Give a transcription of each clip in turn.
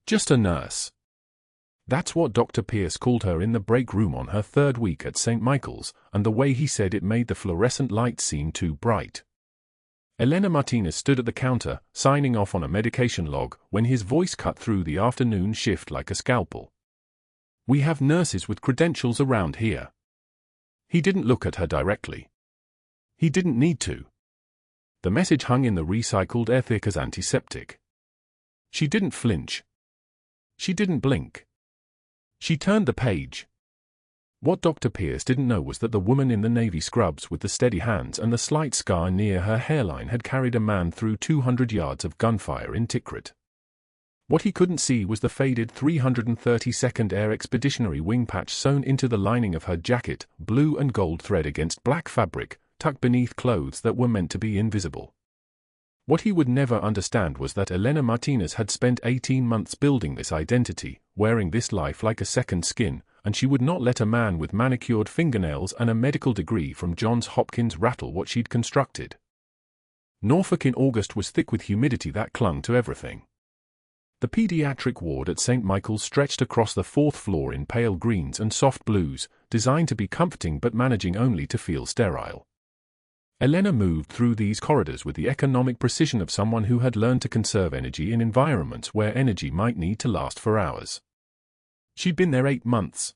Just a nurse. That's what Dr. Pierce called her in the break room on her third week at St. Michael's, and the way he said it made the fluorescent light seem too bright. Elena Martinez stood at the counter, signing off on a medication log, when his voice cut through the afternoon shift like a scalpel. We have nurses with credentials around here. He didn't look at her directly. He didn't need to. The message hung in the recycled air thick as antiseptic. She didn't flinch. She didn't blink. She turned the page. What Dr. Pierce didn't know was that the woman in the navy scrubs with the steady hands and the slight scar near her hairline had carried a man through 200 yards of gunfire in Tikrit. What he couldn't see was the faded 332nd Air Expeditionary wing patch sewn into the lining of her jacket, blue and gold thread against black fabric, tucked beneath clothes that were meant to be invisible. What he would never understand was that Elena Martinez had spent 18 months building this identity, wearing this life like a second skin, and she would not let a man with manicured fingernails and a medical degree from Johns Hopkins rattle what she'd constructed. Norfolk in August was thick with humidity that clung to everything. The pediatric ward at St. Michael's stretched across the fourth floor in pale greens and soft blues, designed to be comforting but managing only to feel sterile. Elena moved through these corridors with the economic precision of someone who had learned to conserve energy in environments where energy might need to last for hours. She'd been there 8 months.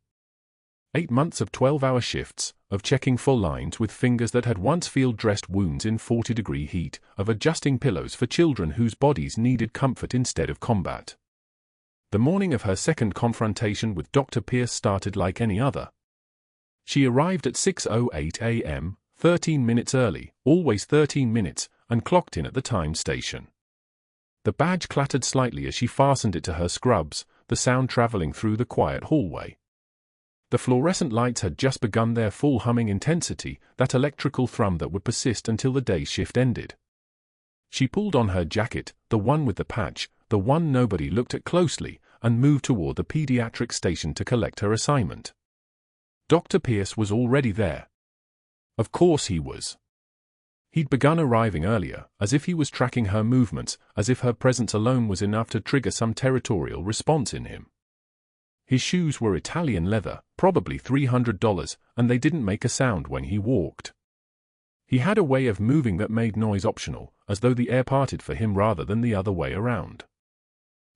8 months of 12-hour shifts, of checking full lines with fingers that had once field-dressed wounds in 40-degree heat, of adjusting pillows for children whose bodies needed comfort instead of combat. The morning of her second confrontation with Dr. Pierce started like any other. She arrived at 6:08 a.m., 13 minutes early, always 13 minutes, and clocked in at the time station. The badge clattered slightly as she fastened it to her scrubs, the sound traveling through the quiet hallway. The fluorescent lights had just begun their full humming intensity, that electrical thrum that would persist until the day shift ended. She pulled on her jacket, the one with the patch, the one nobody looked at closely, and moved toward the pediatric station to collect her assignment. Dr. Pierce was already there. Of course he was. He'd begun arriving earlier, as if he was tracking her movements, as if her presence alone was enough to trigger some territorial response in him. His shoes were Italian leather, probably $300, and they didn't make a sound when he walked. He had a way of moving that made noise optional, as though the air parted for him rather than the other way around.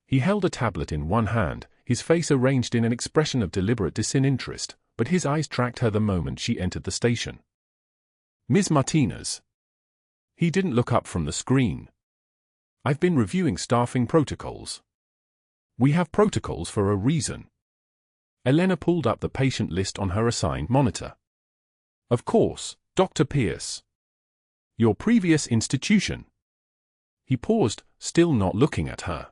He held a tablet in one hand, his face arranged in an expression of deliberate disinterest, but his eyes tracked her the moment she entered the station. Ms. Martinez. He didn't look up from the screen. I've been reviewing staffing protocols. We have protocols for a reason. Elena pulled up the patient list on her assigned monitor. Of course, Dr. Pierce. Your previous institution. He paused, still not looking at her.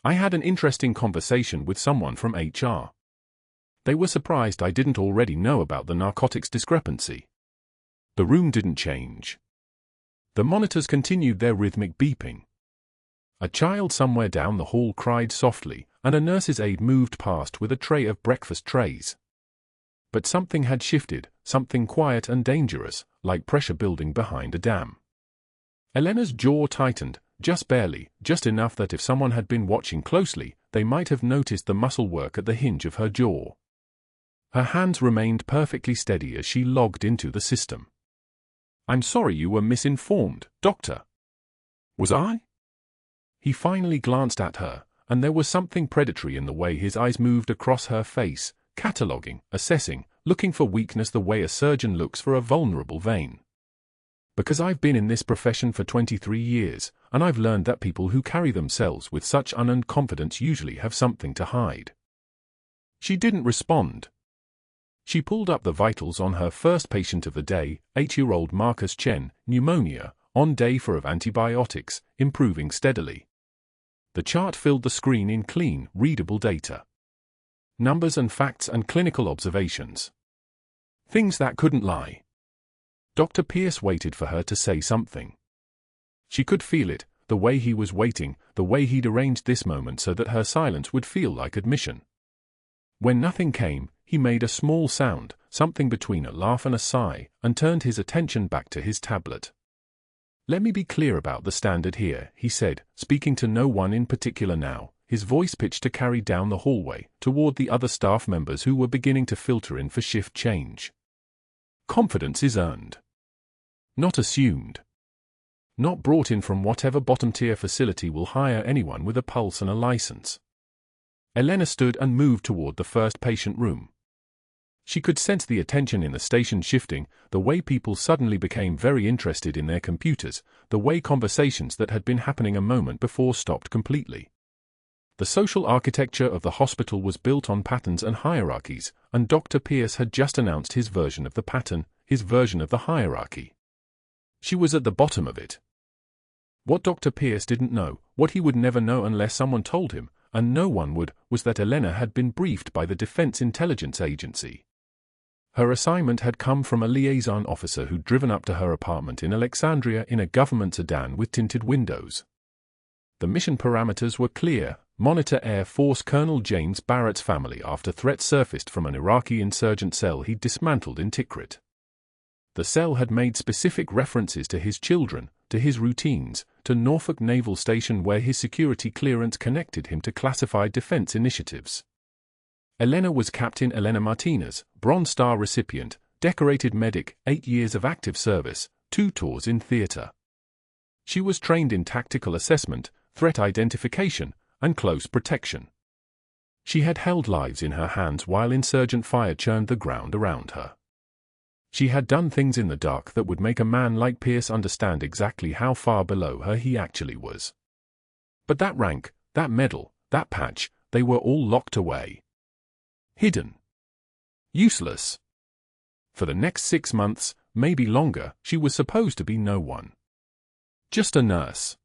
I had an interesting conversation with someone from HR. They were surprised I didn't already know about the narcotics discrepancy. The room didn't change. The monitors continued their rhythmic beeping. A child somewhere down the hall cried softly, and a nurse's aide moved past with a tray of breakfast trays. But something had shifted, something quiet and dangerous, like pressure building behind a dam. Elena's jaw tightened, just barely, just enough that if someone had been watching closely, they might have noticed the muscle work at the hinge of her jaw. Her hands remained perfectly steady as she logged into the system. I'm sorry you were misinformed, Doctor. Was I? He finally glanced at her, and there was something predatory in the way his eyes moved across her face, cataloguing, assessing, looking for weakness the way a surgeon looks for a vulnerable vein. Because I've been in this profession for 23 years, and I've learned that people who carry themselves with such unearned confidence usually have something to hide. She didn't respond. She pulled up the vitals on her first patient of the day, 8-year-old Marcus Chen, pneumonia, on day 4 of antibiotics, improving steadily. The chart filled the screen in clean, readable data. Numbers and facts and clinical observations. Things that couldn't lie. Dr. Pierce waited for her to say something. She could feel it, the way he was waiting, the way he'd arranged this moment so that her silence would feel like admission. When nothing came, he made a small sound, something between a laugh and a sigh, and turned his attention back to his tablet. Let me be clear about the standard here, he said, speaking to no one in particular now, his voice pitched to carry down the hallway, toward the other staff members who were beginning to filter in for shift change. Confidence is earned, not assumed. Not brought in from whatever bottom-tier facility will hire anyone with a pulse and a license. Elena stood and moved toward the first patient room. She could sense the attention in the station shifting, the way people suddenly became very interested in their computers, the way conversations that had been happening a moment before stopped completely. The social architecture of the hospital was built on patterns and hierarchies, and Dr. Pierce had just announced his version of the pattern, his version of the hierarchy. She was at the bottom of it. What Dr. Pierce didn't know, what he would never know unless someone told him, and no one would, was that Elena had been briefed by the Defense Intelligence Agency. Her assignment had come from a liaison officer who'd driven up to her apartment in Alexandria in a government sedan with tinted windows. The mission parameters were clear: monitor Air Force Colonel James Barrett's family after threats surfaced from an Iraqi insurgent cell he'd dismantled in Tikrit. The cell had made specific references to his children, to his routines, to Norfolk Naval Station where his security clearance connected him to classified defense initiatives. Elena was Captain Elena Martinez, Bronze Star recipient, decorated medic, 8 years of active service, 2 tours in theater. She was trained in tactical assessment, threat identification, and close protection. She had held lives in her hands while insurgent fire churned the ground around her. She had done things in the dark that would make a man like Pierce understand exactly how far below her he actually was. But that rank, that medal, that patch, they were all locked away. Hidden. Useless. For the next 6 months, maybe longer, she was supposed to be no one. Just a nurse.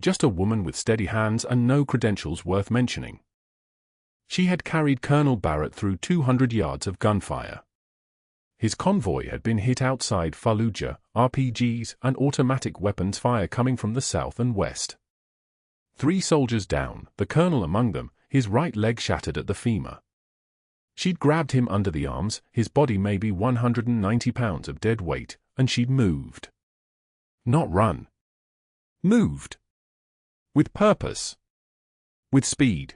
Just a woman with steady hands and no credentials worth mentioning. She had carried Colonel Barrett through 200 yards of gunfire. His convoy had been hit outside Fallujah, RPGs and automatic weapons fire coming from the south and west. 3 soldiers down, the colonel among them, his right leg shattered at the femur. She'd grabbed him under the arms, his body maybe 190 pounds of dead weight, and she'd moved. Not run. Moved. With purpose. With speed.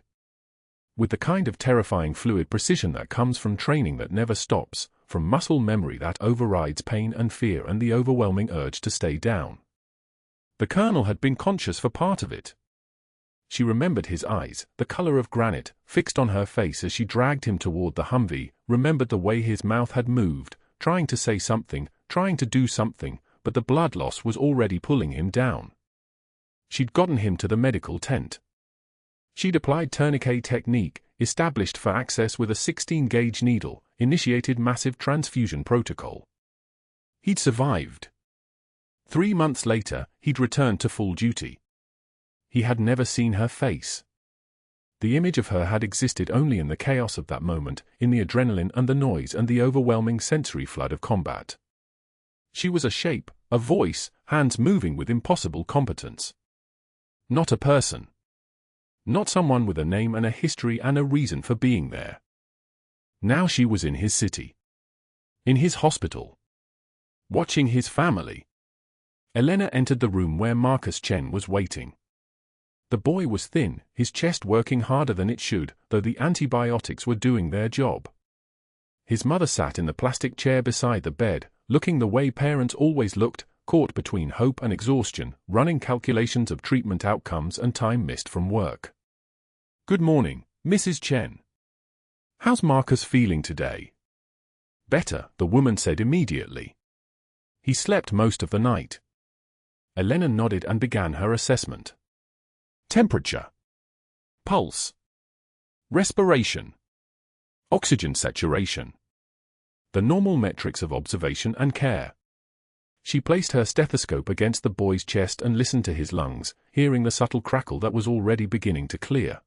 With the kind of terrifying fluid precision that comes from training that never stops, from muscle memory that overrides pain and fear and the overwhelming urge to stay down. The colonel had been conscious for part of it. She remembered his eyes, the color of granite, fixed on her face as she dragged him toward the Humvee, remembered the way his mouth had moved, trying to say something, trying to do something, but the blood loss was already pulling him down. She'd gotten him to the medical tent. She'd applied tourniquet technique, established for access with a 16-gauge needle, initiated massive transfusion protocol. He'd survived. 3 months later, he'd returned to full duty. He had never seen her face. The image of her had existed only in the chaos of that moment, in the adrenaline and the noise and the overwhelming sensory flood of combat. She was a shape, a voice, hands moving with impossible competence. Not a person. Not someone with a name and a history and a reason for being there. Now she was in his city. In his hospital. Watching his family. Elena entered the room where Marcus Chen was waiting. The boy was thin, his chest working harder than it should, though the antibiotics were doing their job. His mother sat in the plastic chair beside the bed, looking the way parents always looked, caught between hope and exhaustion, running calculations of treatment outcomes and time missed from work. "Good morning, Mrs. Chen. How's Marcus feeling today?" "Better," the woman said immediately. "He slept most of the night." Elena nodded and began her assessment. Temperature. Pulse. Respiration. Oxygen saturation. The normal metrics of observation and care. She placed her stethoscope against the boy's chest and listened to his lungs, hearing the subtle crackle that was already beginning to clear.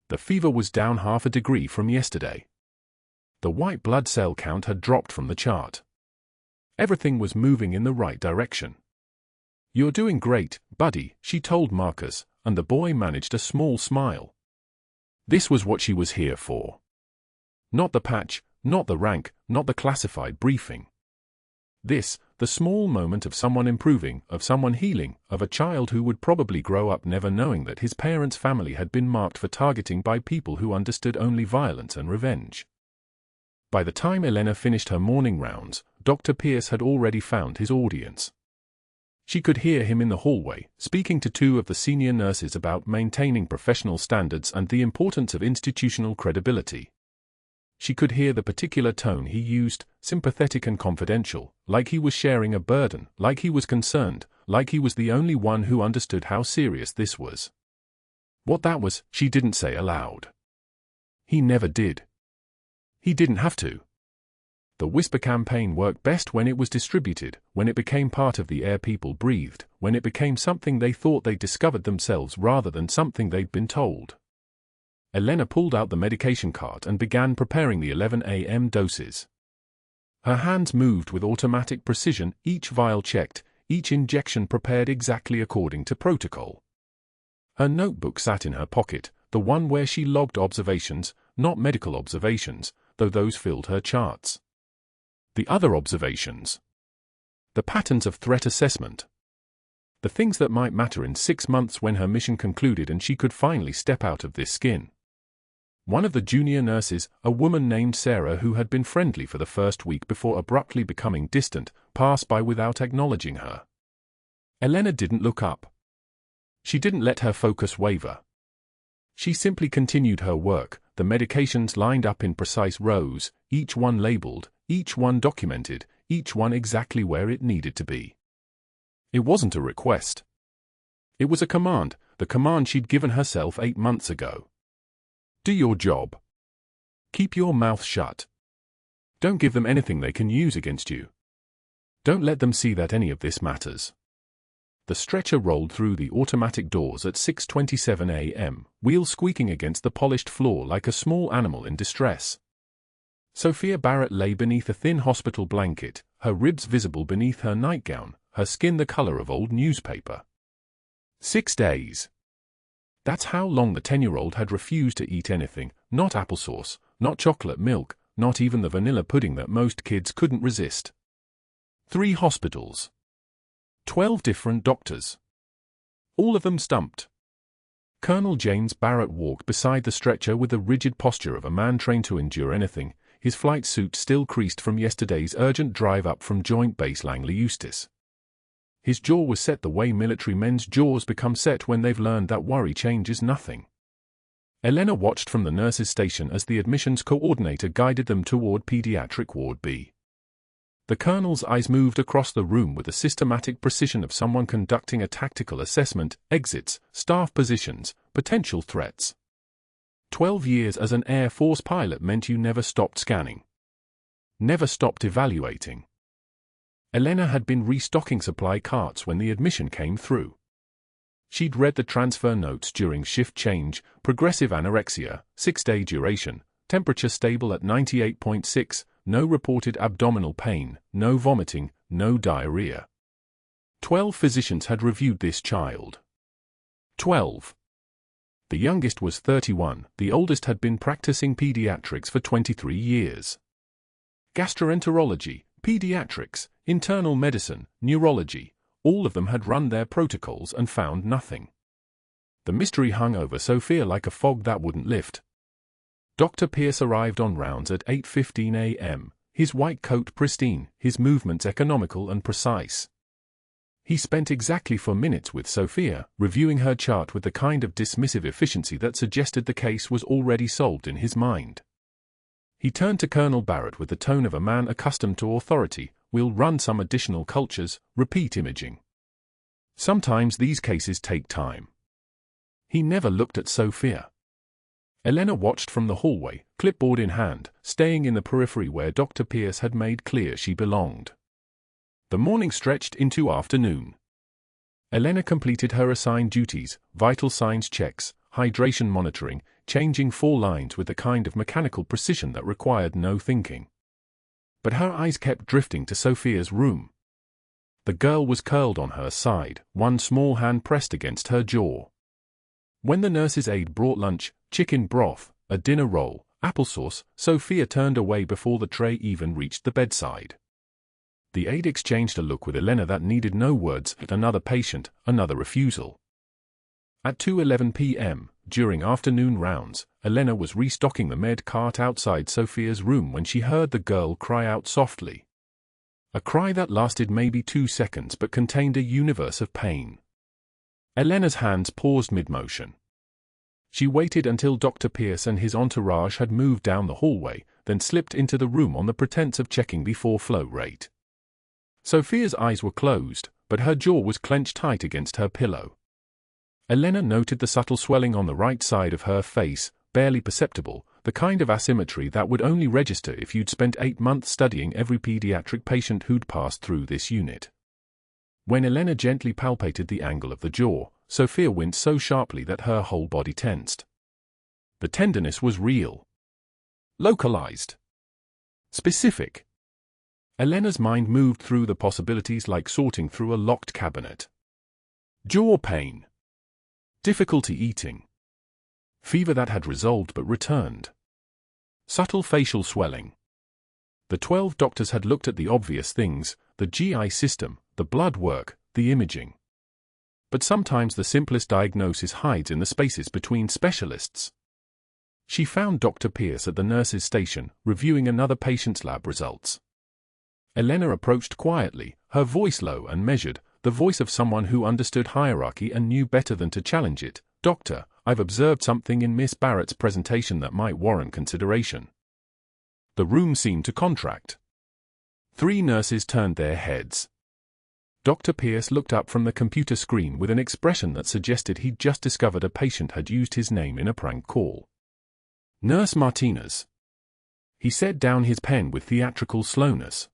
The fever was down 0.5 degree from yesterday. The white blood cell count had dropped from the chart. Everything was moving in the right direction. "You're doing great, buddy," she told Marcus, and the boy managed a small smile. This was what she was here for. Not the patch, not the rank, not the classified briefing. This, the small moment of someone improving, of someone healing, of a child who would probably grow up never knowing that his parents' family had been marked for targeting by people who understood only violence and revenge. By the time Elena finished her morning rounds, Dr. Pierce had already found his audience. She could hear him in the hallway, speaking to two of the senior nurses about maintaining professional standards and the importance of institutional credibility. She could hear the particular tone he used, sympathetic and confidential, like he was sharing a burden, like he was concerned, like he was the only one who understood how serious this was. What that was, she didn't say aloud. He never did. He didn't have to. The whisper campaign worked best when it was distributed, when it became part of the air people breathed, when it became something they thought they'd discovered themselves rather than something they'd been told. Elena pulled out the medication cart and began preparing the 11 a.m. doses. Her hands moved with automatic precision, each vial checked, each injection prepared exactly according to protocol. Her notebook sat in her pocket, the one where she logged observations, not medical observations, though those filled her charts. The other observations. The patterns of threat assessment. The things that might matter in 6 months when her mission concluded and she could finally step out of this skin. One of the junior nurses, a woman named Sarah who had been friendly for the first week before abruptly becoming distant, passed by without acknowledging her. Elena didn't look up. She didn't let her focus waver. She simply continued her work, the medications lined up in precise rows, each one labeled, each one documented, each one exactly where it needed to be. It wasn't a request. It was a command, the command she'd given herself 8 months ago. Do your job. Keep your mouth shut. Don't give them anything they can use against you. Don't let them see that any of this matters. The stretcher rolled through the automatic doors at 6:27 a.m., wheels squeaking against the polished floor like a small animal in distress. Sophia Barrett lay beneath a thin hospital blanket, her ribs visible beneath her nightgown, her skin the color of old newspaper. 6 days. That's how long the 10-year-old had refused to eat anything, not applesauce, not chocolate milk, not even the vanilla pudding that most kids couldn't resist. 3 hospitals. 12 different doctors. All of them stumped. Colonel James Barrett walked beside the stretcher with the rigid posture of a man trained to endure anything, his flight suit still creased from yesterday's urgent drive up from Joint Base Langley Eustis. His jaw was set the way military men's jaws become set when they've learned that worry changes nothing. Elena watched from the nurse's station as the admissions coordinator guided them toward Pediatric Ward B. The colonel's eyes moved across the room with the systematic precision of someone conducting a tactical assessment, exits, staff positions, potential threats. 12 years as an Air Force pilot meant you never stopped scanning. Never stopped evaluating. Elena had been restocking supply carts when the admission came through. She'd read the transfer notes during shift change, progressive anorexia, 6-day duration, temperature stable at 98.6, no reported abdominal pain, no vomiting, no diarrhea. 12 physicians had reviewed this child. 12. The youngest was 31, the oldest had been practicing pediatrics for 23 years. Gastroenterology, pediatrics, internal medicine, neurology, all of them had run their protocols and found nothing. The mystery hung over Sophia like a fog that wouldn't lift. Dr. Pierce arrived on rounds at 8:15 a.m., his white coat pristine, his movements economical and precise. He spent exactly 4 minutes with Sophia, reviewing her chart with the kind of dismissive efficiency that suggested the case was already solved in his mind. He turned to Colonel Barrett with the tone of a man accustomed to authority. We'll run some additional cultures, repeat imaging. Sometimes these cases take time. He never looked at Sophia. Elena watched from the hallway, clipboard in hand, staying in the periphery where Dr. Pierce had made clear she belonged. The morning stretched into afternoon. Elena completed her assigned duties, vital signs checks, hydration monitoring, changing 4 lines with the kind of mechanical precision that required no thinking. But her eyes kept drifting to Sophia's room. The girl was curled on her side, one small hand pressed against her jaw. When the nurse's aide brought lunch, chicken broth, a dinner roll, applesauce, Sophia turned away before the tray even reached the bedside. The aide exchanged a look with Elena that needed no words. Another patient, another refusal. At 2:11 p.m., during afternoon rounds, Elena was restocking the med cart outside Sophia's room when she heard the girl cry out softly. A cry that lasted maybe 2 seconds but contained a universe of pain. Elena's hands paused mid-motion. She waited until Dr. Pierce and his entourage had moved down the hallway, then slipped into the room on the pretense of checking the flow rate. Sophia's eyes were closed, but her jaw was clenched tight against her pillow. Elena noted the subtle swelling on the right side of her face, barely perceptible, the kind of asymmetry that would only register if you'd spent 8 months studying every pediatric patient who'd passed through this unit. When Elena gently palpated the angle of the jaw, Sophia winced so sharply that her whole body tensed. The tenderness was real. Localized. Specific. Elena's mind moved through the possibilities like sorting through a locked cabinet. Jaw pain. Difficulty eating. Fever that had resolved but returned. Subtle facial swelling. The 12 doctors had looked at the obvious things, the GI system, the blood work, the imaging. But sometimes the simplest diagnosis hides in the spaces between specialists. She found Dr. Pierce at the nurse's station, reviewing another patient's lab results. Elena approached quietly, her voice low and measured, the voice of someone who understood hierarchy and knew better than to challenge it. "Doctor, I've observed something in Miss Barrett's presentation that might warrant consideration." The room seemed to contract. 3 nurses turned their heads. Dr. Pierce looked up from the computer screen with an expression that suggested he'd just discovered a patient had used his name in a prank call. "Nurse Martinez." He set down his pen with theatrical slowness.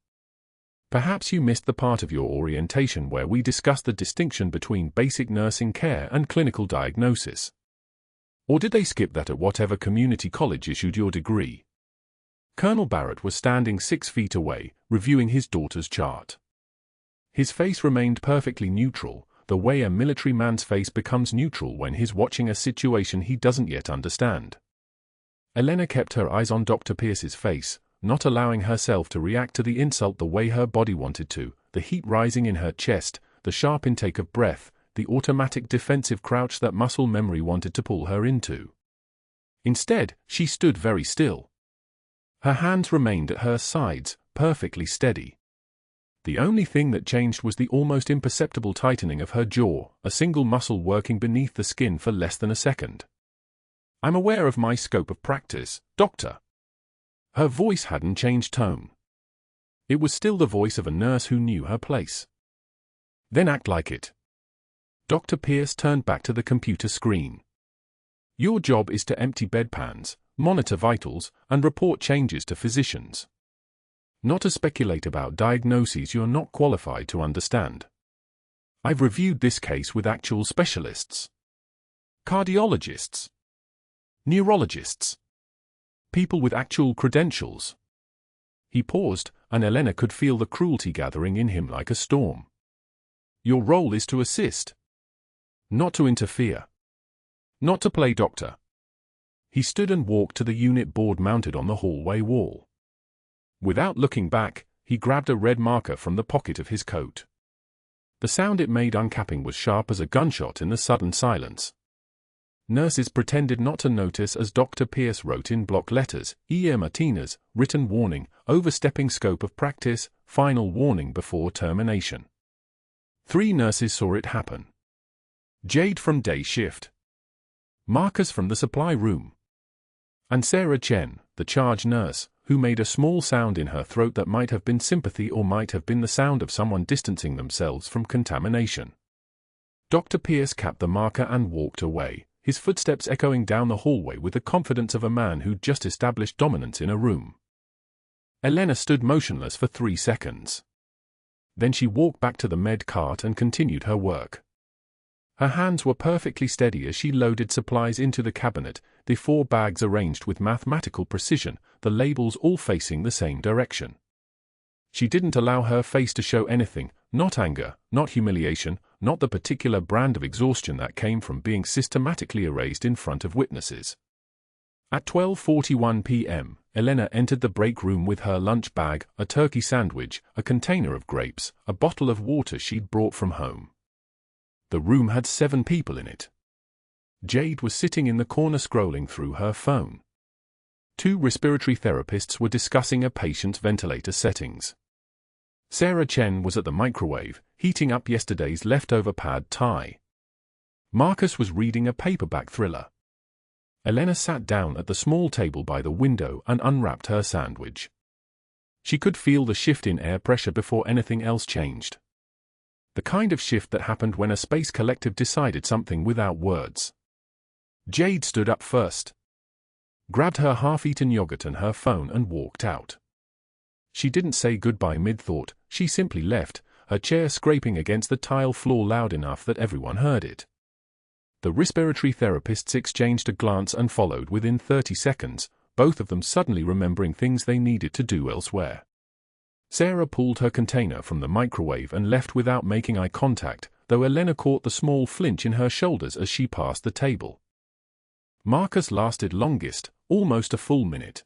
"Perhaps you missed the part of your orientation where we discussed the distinction between basic nursing care and clinical diagnosis. Or did they skip that at whatever community college issued your degree?" Colonel Barrett was standing 6 feet away, reviewing his daughter's chart. His face remained perfectly neutral, the way a military man's face becomes neutral when he's watching a situation he doesn't yet understand. Elena kept her eyes on Dr. Pierce's face, not allowing herself to react to the insult the way her body wanted to, the heat rising in her chest, the sharp intake of breath, the automatic defensive crouch that muscle memory wanted to pull her into. Instead, she stood very still. Her hands remained at her sides, perfectly steady. The only thing that changed was the almost imperceptible tightening of her jaw, a single muscle working beneath the skin for less than a second. "I'm aware of my scope of practice, Doctor." Her voice hadn't changed tone. It was still the voice of a nurse who knew her place. "Then act like it." Dr. Pierce turned back to the computer screen. "Your job is to empty bedpans, monitor vitals, and report changes to physicians. Not to speculate about diagnoses you're not qualified to understand. I've reviewed this case with actual specialists. Cardiologists. Neurologists. People with actual credentials." He paused, and Elena could feel the cruelty gathering in him like a storm. "Your role is to assist. Not to interfere. Not to play doctor." He stood and walked to the unit board mounted on the hallway wall. Without looking back, he grabbed a red marker from the pocket of his coat. The sound it made uncapping was sharp as a gunshot in the sudden silence. Nurses pretended not to notice as Dr. Pierce wrote in block letters, "Elena Martinez, written warning, overstepping scope of practice, final warning before termination." 3 nurses saw it happen. Jade from day shift. Marcus from the supply room. And Sarah Chen, the charge nurse, who made a small sound in her throat that might have been sympathy or might have been the sound of someone distancing themselves from contamination. Dr. Pierce capped the marker and walked away, his footsteps echoing down the hallway with the confidence of a man who'd just established dominance in a room. Elena stood motionless for 3 seconds. Then she walked back to the med cart and continued her work. Her hands were perfectly steady as she loaded supplies into the cabinet, the 4 bags arranged with mathematical precision, the labels all facing the same direction. She didn't allow her face to show anything, not anger, not humiliation, not the particular brand of exhaustion that came from being systematically erased in front of witnesses. At 12:41 p.m., Elena entered the break room with her lunch bag, a turkey sandwich, a container of grapes, a bottle of water she'd brought from home. The room had 7 people in it. Jade was sitting in the corner scrolling through her phone. 2 respiratory therapists were discussing a patient's ventilator settings. Sarah Chen was at the microwave, heating up yesterday's leftover pad thai. Marcus was reading a paperback thriller. Elena sat down at the small table by the window and unwrapped her sandwich. She could feel the shift in air pressure before anything else changed. The kind of shift that happened when a space collective decided something without words. Jade stood up first, grabbed her half-eaten yogurt and her phone and walked out. She didn't say goodbye mid-thought, she simply left, her chair scraping against the tile floor loud enough that everyone heard it. The respiratory therapists exchanged a glance and followed within 30 seconds, both of them suddenly remembering things they needed to do elsewhere. Sarah pulled her container from the microwave and left without making eye contact, though Elena caught the small flinch in her shoulders as she passed the table. Marcus lasted longest, almost a full minute.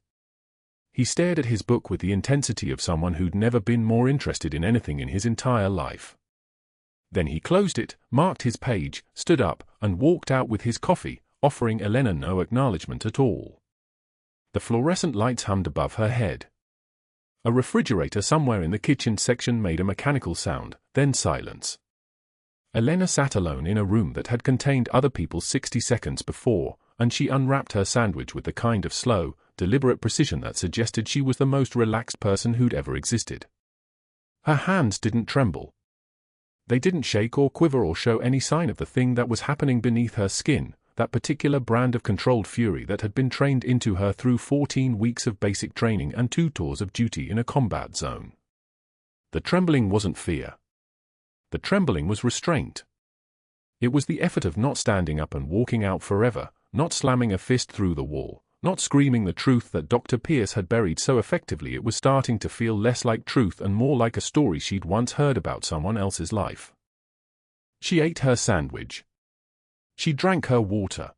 He stared at his book with the intensity of someone who'd never been more interested in anything in his entire life. Then he closed it, marked his page, stood up, and walked out with his coffee, offering Elena no acknowledgement at all. The fluorescent lights hummed above her head. A refrigerator somewhere in the kitchen section made a mechanical sound, then silence. Elena sat alone in a room that had contained other people 60 seconds before, and she unwrapped her sandwich with the kind of slow, deliberate precision that suggested she was the most relaxed person who'd ever existed. Her hands didn't tremble. They didn't shake or quiver or show any sign of the thing that was happening beneath her skin, that particular brand of controlled fury that had been trained into her through 14 weeks of basic training and 2 tours of duty in a combat zone. The trembling wasn't fear. The trembling was restraint. It was the effort of not standing up and walking out forever, not slamming a fist through the wall, not screaming the truth that Dr. Pierce had buried so effectively it was starting to feel less like truth and more like a story she'd once heard about someone else's life. She ate her sandwich. She drank her water.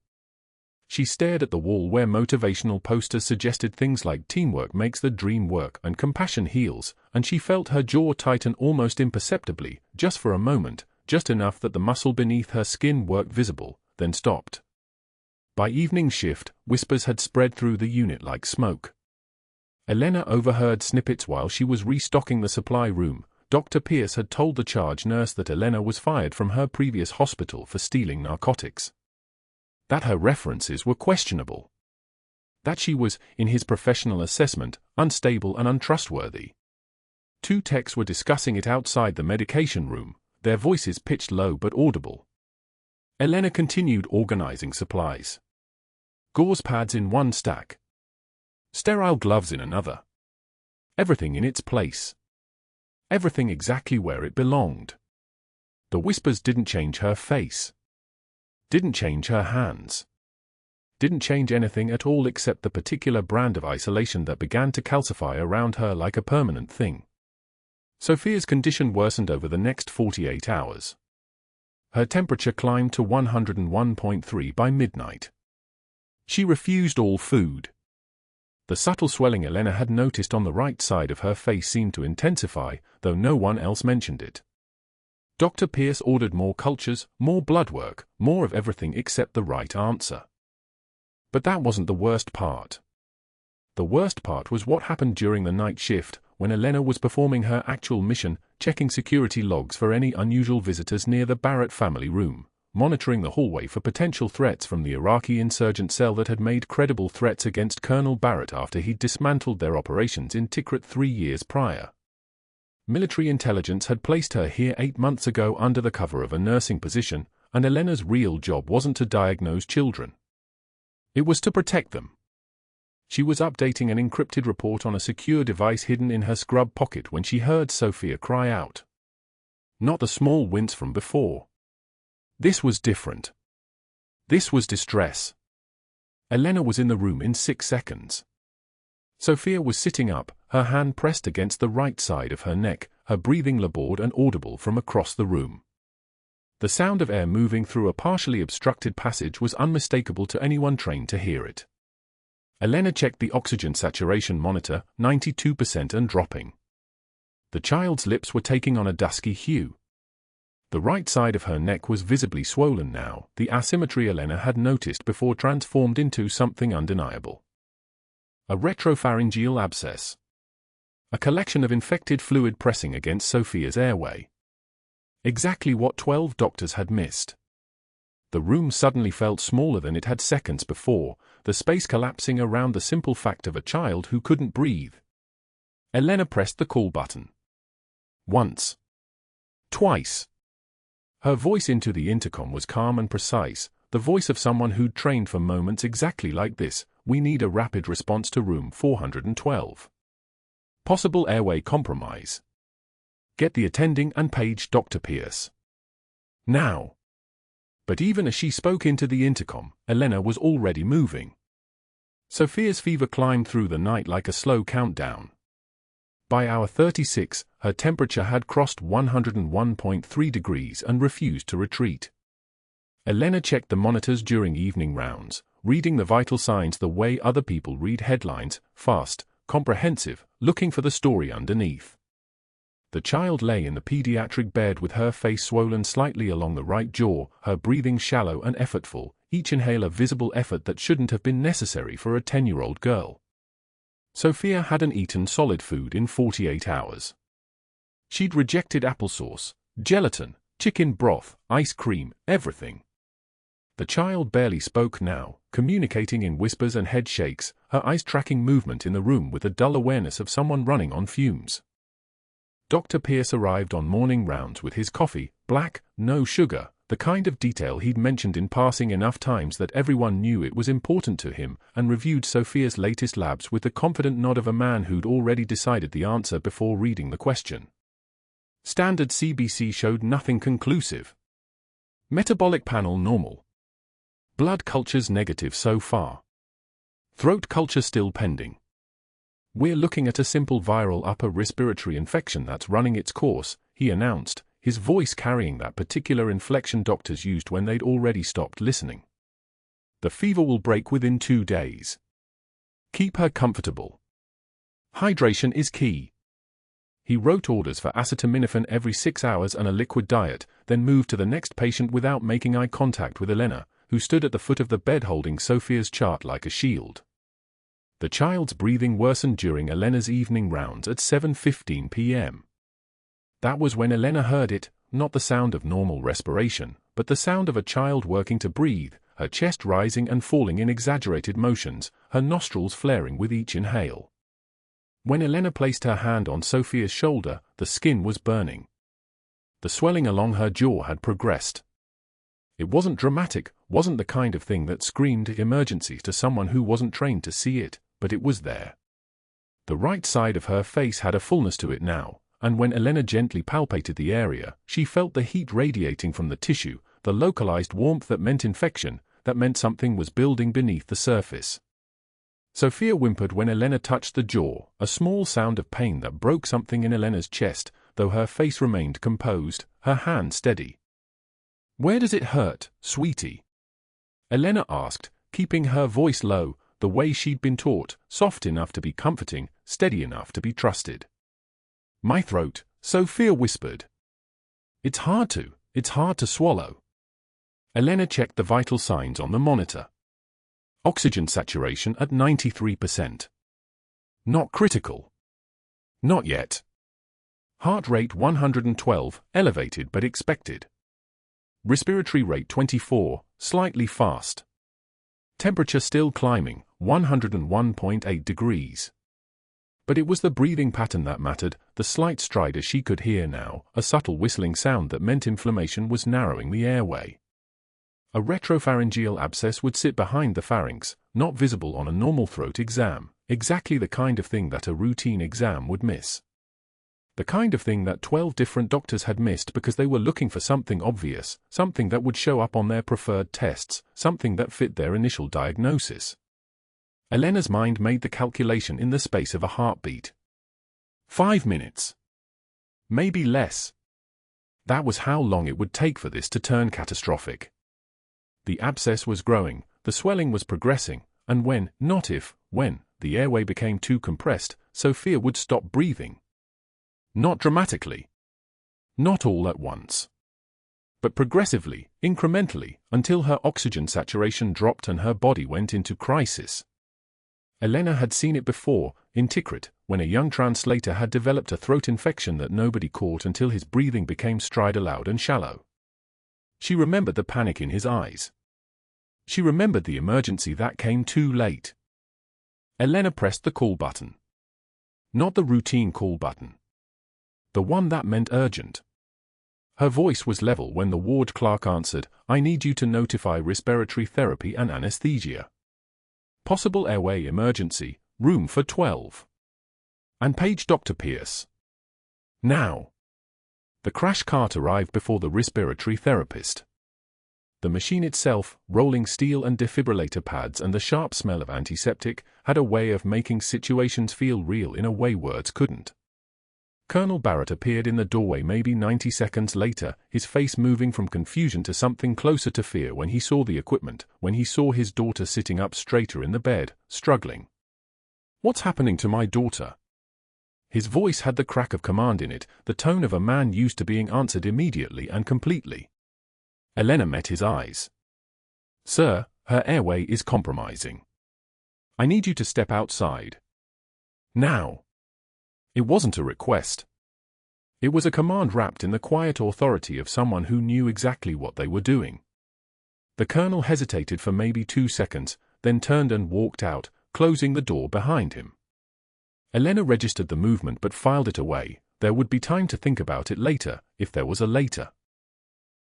She stared at the wall where motivational posters suggested things like teamwork makes the dream work and compassion heals, and she felt her jaw tighten almost imperceptibly, just for a moment, just enough that the muscle beneath her skin worked visible, then stopped. By evening shift, whispers had spread through the unit like smoke. Elena overheard snippets while she was restocking the supply room. Dr. Pierce had told the charge nurse that Elena was fired from her previous hospital for stealing narcotics. That her references were questionable. That she was, in his professional assessment, unstable and untrustworthy. 2 techs were discussing it outside the medication room, their voices pitched low but audible. Elena continued organizing supplies. Gauze pads in 1 stack. Sterile gloves in another. Everything in its place. Everything exactly where it belonged. The whispers didn't change her face. Didn't change her hands. Didn't change anything at all except the particular brand of isolation that began to calcify around her like a permanent thing. Sophia's condition worsened over the next 48 hours. Her temperature climbed to 101.3 by midnight. She refused all food. The subtle swelling Elena had noticed on the right side of her face seemed to intensify, though no one else mentioned it. Dr. Pierce ordered more cultures, more blood work, more of everything except the right answer. But that wasn't the worst part. The worst part was what happened during the night shift, when Elena was performing her actual mission, checking security logs for any unusual visitors near the Barrett family room, monitoring the hallway for potential threats from the Iraqi insurgent cell that had made credible threats against Colonel Barrett after he'd dismantled their operations in Tikrit 3 years prior. Military intelligence had placed her here 8 months ago under the cover of a nursing position, and Elena's real job wasn't to diagnose children. It was to protect them. She was updating an encrypted report on a secure device hidden in her scrub pocket when she heard Sophia cry out. Not the small wince from before. This was different. This was distress. Elena was in the room in 6 seconds. Sophia was sitting up, her hand pressed against the right side of her neck, her breathing labored and audible from across the room. The sound of air moving through a partially obstructed passage was unmistakable to anyone trained to hear it. Elena checked the oxygen saturation monitor, 92% and dropping. The child's lips were taking on a dusky hue. The right side of her neck was visibly swollen now, the asymmetry Elena had noticed before transformed into something undeniable. A retropharyngeal abscess. A collection of infected fluid pressing against Sophia's airway. Exactly what 12 doctors had missed. The room suddenly felt smaller than it had seconds before, the space collapsing around the simple fact of a child who couldn't breathe. Elena pressed the call button. Once. Twice. Her voice into the intercom was calm and precise, the voice of someone who'd trained for moments exactly like this. We need a rapid response to room 412. Possible airway compromise. Get the attending and page Dr. Pierce. Now. But even as she spoke into the intercom, Elena was already moving. Sophia's fever climbed through the night like a slow countdown. By hour 36, her temperature had crossed 101.3 degrees and refused to retreat. Elena checked the monitors during evening rounds, reading the vital signs the way other people read headlines, fast, comprehensive, looking for the story underneath. The child lay in the pediatric bed with her face swollen slightly along the right jaw, her breathing shallow and effortful, each inhale a visible effort that shouldn't have been necessary for a 10-year-old girl. Sophia hadn't eaten solid food in 48 hours. She'd rejected applesauce, gelatin, chicken broth, ice cream, everything. The child barely spoke now, communicating in whispers and head shakes, her eyes tracking movement in the room with the dull awareness of someone running on fumes. Dr. Pierce arrived on morning rounds with his coffee, black, no sugar, the kind of detail he'd mentioned in passing enough times that everyone knew it was important to him, and reviewed Sophia's latest labs with the confident nod of a man who'd already decided the answer before reading the question. Standard CBC showed nothing conclusive. Metabolic panel normal. Blood cultures negative so far. Throat culture still pending. We're looking at a simple viral upper respiratory infection that's running its course, he announced, his voice carrying that particular inflection doctors used when they'd already stopped listening. The fever will break within 2 days. Keep her comfortable. Hydration is key. He wrote orders for acetaminophen every 6 hours and a liquid diet, then moved to the next patient without making eye contact with Elena, who stood at the foot of the bed holding Sophia's chart like a shield. The child's breathing worsened during Elena's evening rounds at 7:15 p.m. That was when Elena heard it, not the sound of normal respiration, but the sound of a child working to breathe, her chest rising and falling in exaggerated motions, her nostrils flaring with each inhale. When Elena placed her hand on Sophia's shoulder, the skin was burning. The swelling along her jaw had progressed. It wasn't dramatic, wasn't the kind of thing that screamed emergency to someone who wasn't trained to see it, but it was there. The right side of her face had a fullness to it now, and when Elena gently palpated the area, she felt the heat radiating from the tissue, the localized warmth that meant infection, that meant something was building beneath the surface. Sophia whimpered when Elena touched the jaw, a small sound of pain that broke something in Elena's chest, though her face remained composed, her hand steady. "Where does it hurt, sweetie?" Elena asked, keeping her voice low, the way she'd been taught, soft enough to be comforting, steady enough to be trusted. "My throat," Sophia whispered. It's hard to swallow." Elena checked the vital signs on the monitor. Oxygen saturation at 93%. Not critical. Not yet. Heart rate 112, elevated but expected. Respiratory rate 24, slightly fast. Temperature still climbing, 101.8 degrees. But it was the breathing pattern that mattered, the slight stridor she could hear now, a subtle whistling sound that meant inflammation was narrowing the airway. A retropharyngeal abscess would sit behind the pharynx, not visible on a normal throat exam, exactly the kind of thing that a routine exam would miss. The kind of thing that 12 different doctors had missed because they were looking for something obvious, something that would show up on their preferred tests, something that fit their initial diagnosis. Elena's mind made the calculation in the space of a heartbeat. 5 minutes. Maybe less. That was how long it would take for this to turn catastrophic. The abscess was growing, the swelling was progressing, and when, not if, when, the airway became too compressed, Sophia would stop breathing. Not dramatically. Not all at once. But progressively, incrementally, until her oxygen saturation dropped and her body went into crisis. Elena had seen it before, in Tikrit, when a young translator had developed a throat infection that nobody caught until his breathing became stride-loud and shallow. She remembered the panic in his eyes. She remembered the emergency that came too late. Elena pressed the call button. Not the routine call button. The one that meant urgent. Her voice was level when the ward clerk answered, "I need you to notify respiratory therapy and anesthesia. Possible airway emergency, room for 12. And page Dr. Pierce. Now." The crash cart arrived before the respiratory therapist. The machine itself, rolling steel and defibrillator pads and the sharp smell of antiseptic, had a way of making situations feel real in a way words couldn't. Colonel Barrett appeared in the doorway maybe 90 seconds later, his face moving from confusion to something closer to fear when he saw the equipment, when he saw his daughter sitting up straighter in the bed, struggling. "What's happening to my daughter?" His voice had the crack of command in it, the tone of a man used to being answered immediately and completely. Elena met his eyes. "Sir, her airway is compromising. I need you to step outside. Now." It wasn't a request. It was a command wrapped in the quiet authority of someone who knew exactly what they were doing. The colonel hesitated for maybe 2 seconds, then turned and walked out, closing the door behind him. Elena registered the movement but filed it away. There would be time to think about it later, if there was a later.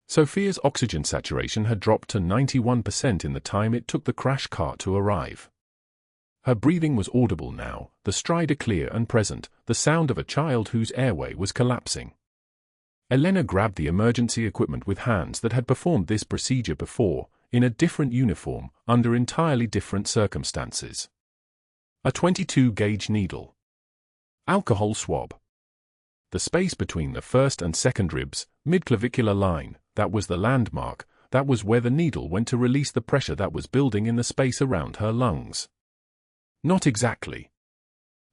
Sophia's oxygen saturation had dropped to 91% in the time it took the crash cart to arrive. Her breathing was audible now, the stridor clear and present, the sound of a child whose airway was collapsing. Elena grabbed the emergency equipment with hands that had performed this procedure before, in a different uniform, under entirely different circumstances. A 22-gauge needle. Alcohol swab. The space between the first and second ribs, mid-clavicular line, that was the landmark, that was where the needle went to release the pressure that was building in the space around her lungs. Not exactly.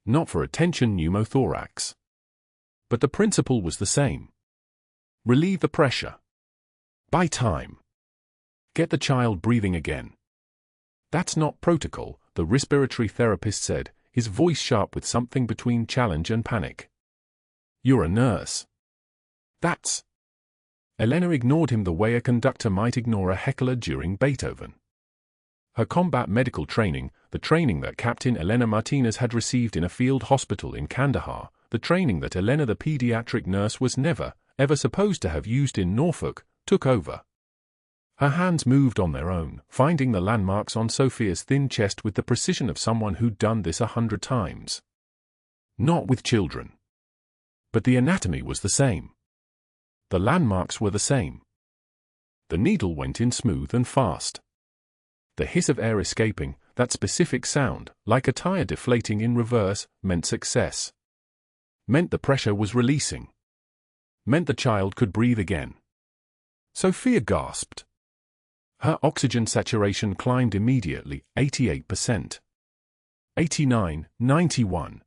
Not for a tension pneumothorax. But the principle was the same. Relieve the pressure. Buy time. Get the child breathing again. "That's not protocol," the respiratory therapist said, his voice sharp with something between challenge and panic. "You're a nurse." "That's..." Elena ignored him the way a conductor might ignore a heckler during Beethoven. Her combat medical training, the training that Captain Elena Martinez had received in a field hospital in Kandahar, the training that Elena the pediatric nurse was never, ever supposed to have used in Norfolk, took over. Her hands moved on their own, finding the landmarks on Sophia's thin chest with the precision of someone who'd done this 100 times. Not with children. But the anatomy was the same. The landmarks were the same. The needle went in smooth and fast. The hiss of air escaping, that specific sound, like a tire deflating in reverse, meant success. Meant the pressure was releasing. Meant the child could breathe again. Sophia gasped. Her oxygen saturation climbed immediately, 88%. 89, 91.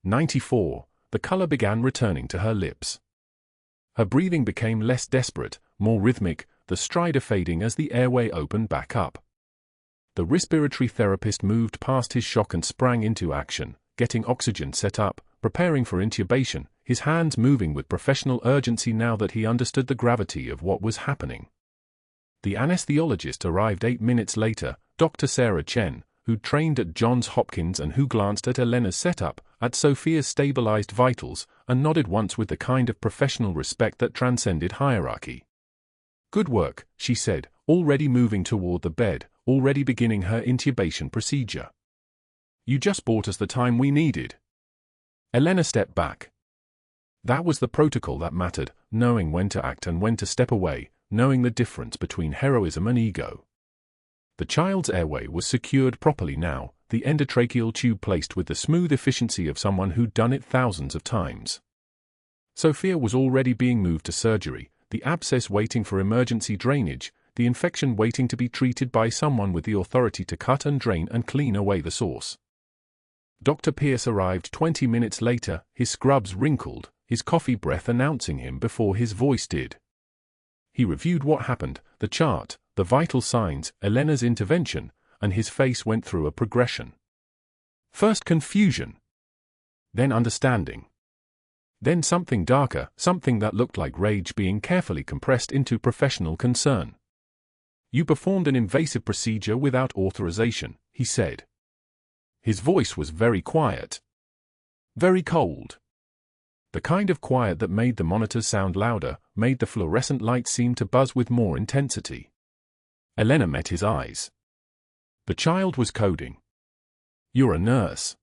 94, the color began returning to her lips. Her breathing became less desperate, more rhythmic, the stridor fading as the airway opened back up. The respiratory therapist moved past his shock and sprang into action, getting oxygen set up, preparing for intubation, his hands moving with professional urgency now that he understood the gravity of what was happening. The anesthesiologist arrived 8 minutes later, Dr. Sarah Chen, who'd trained at Johns Hopkins and who glanced at Elena's setup, at Sophia's stabilized vitals, and nodded once with the kind of professional respect that transcended hierarchy. "Good work," she said, already moving toward the bed, already beginning her intubation procedure. "You just bought us the time we needed." Elena stepped back. That was the protocol that mattered, knowing when to act and when to step away, knowing the difference between heroism and ego. The child's airway was secured properly now, the endotracheal tube placed with the smooth efficiency of someone who'd done it thousands of times. Sophia was already being moved to surgery, the abscess waiting for emergency drainage, the infection waiting to be treated by someone with the authority to cut and drain and clean away the source. Dr. Pierce arrived 20 minutes later, his scrubs wrinkled, his coffee breath announcing him before his voice did. He reviewed what happened, the chart, the vital signs, Elena's intervention, and his face went through a progression. First confusion. Then understanding. Then something darker, something that looked like rage being carefully compressed into professional concern. "You performed an invasive procedure without authorization," he said. His voice was very quiet. Very cold. The kind of quiet that made the monitors sound louder, made the fluorescent light seem to buzz with more intensity. Elena met his eyes. The child was coding. "You're a nurse."